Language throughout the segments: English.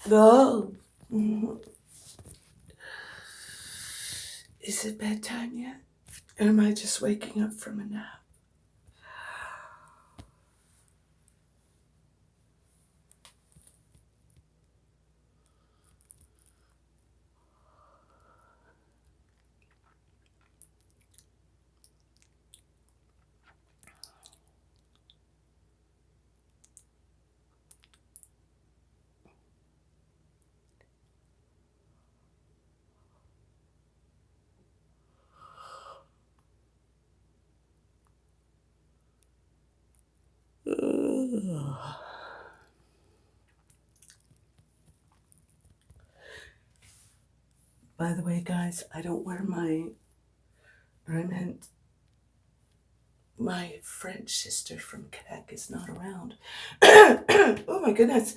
No. Is it bedtime yet? Or am I just waking up from a nap? By the way, guys, I don't wear my, or I meant my French sister from Quebec is not around. Oh my goodness.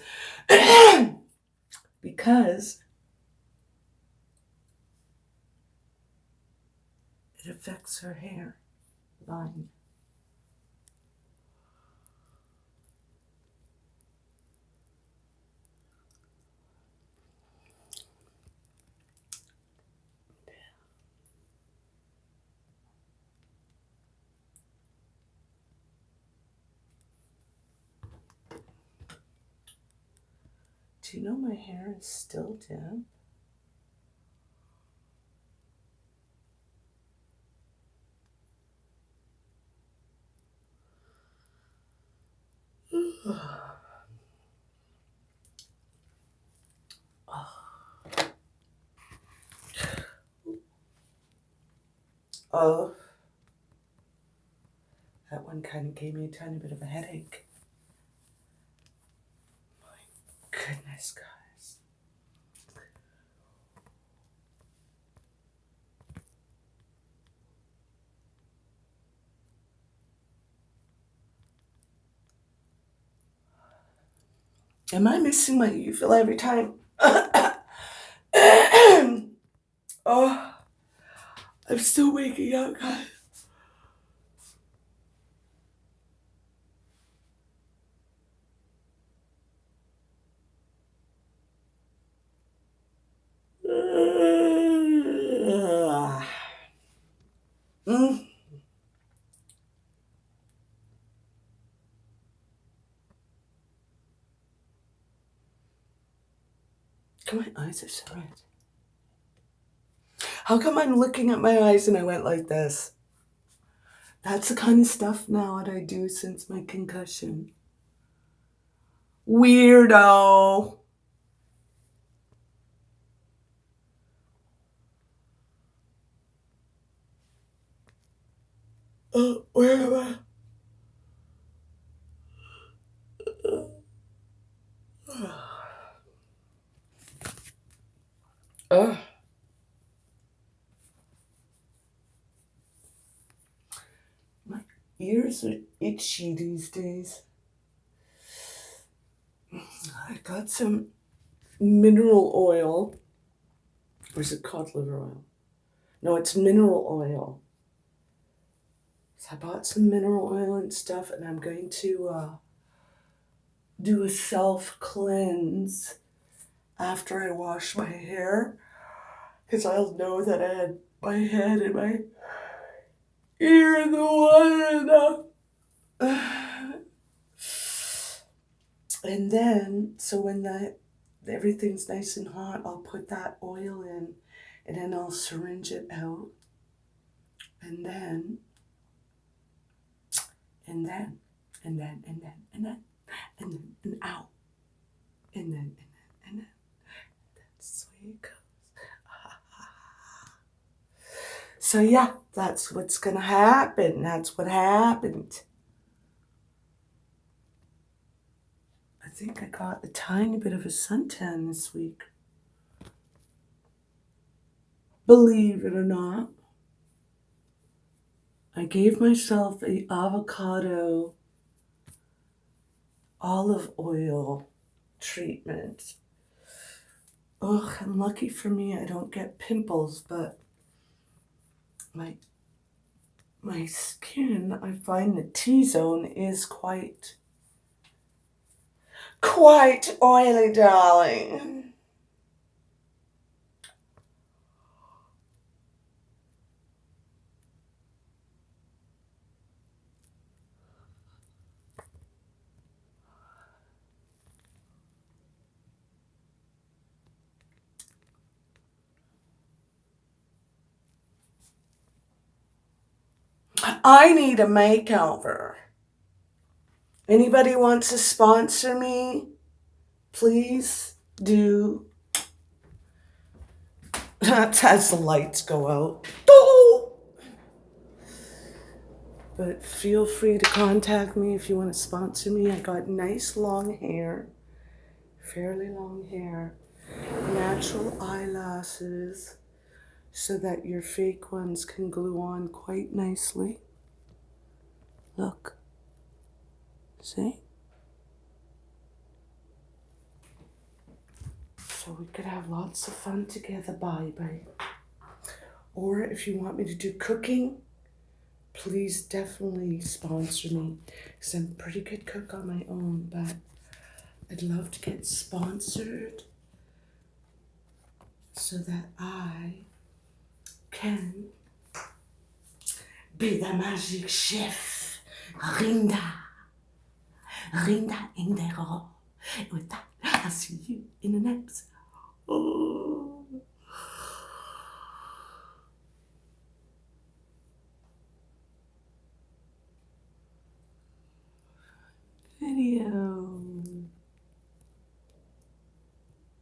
Because it affects her hair line. Do you know my hair is still damp? Oh, that one kind of gave me a tiny bit of a headache. My goodness, guys. Am I missing my uvula every time? Oh, I'm still waking up, guys. Mm. My eyes are so red. How come I'm looking at my eyes and I went like this? That's the kind of stuff now that I do since my concussion. Weirdo. Where am I? My ears are itchy these days. I got some mineral oil. Or is it cod liver oil? No, it's mineral oil. So I bought some mineral oil and stuff, and I'm going to do a self-cleanse after I wash my hair. Because I'll know that I had my head and my ear in the water enough. And then, so when everything's nice and hot, I'll put that oil in, and then I'll syringe it out. And then, and out. And then, it goes. So yeah, that's what's gonna happen. That's what happened. I think I got a tiny bit of a suntan this week. Believe it or not, I gave myself a avocado olive oil treatment. Ugh, and lucky for me, I don't get pimples, but my skin, I find the T-zone is quite oily, darling. I need a makeover. Anybody wants to sponsor me? Please do. That's as the lights go out. But feel free to contact me if you want to sponsor me. I got nice long hair, fairly long hair, natural eyelashes, so that your fake ones can glue on quite nicely. Look. See? So we could have lots of fun together, bye. Or if you want me to do cooking, please definitely sponsor me, because I'm a pretty good cook on my own, but I'd love to get sponsored so that I can be the magic chef, Rinda in the roll. With that, I'll see you in the next. Oh.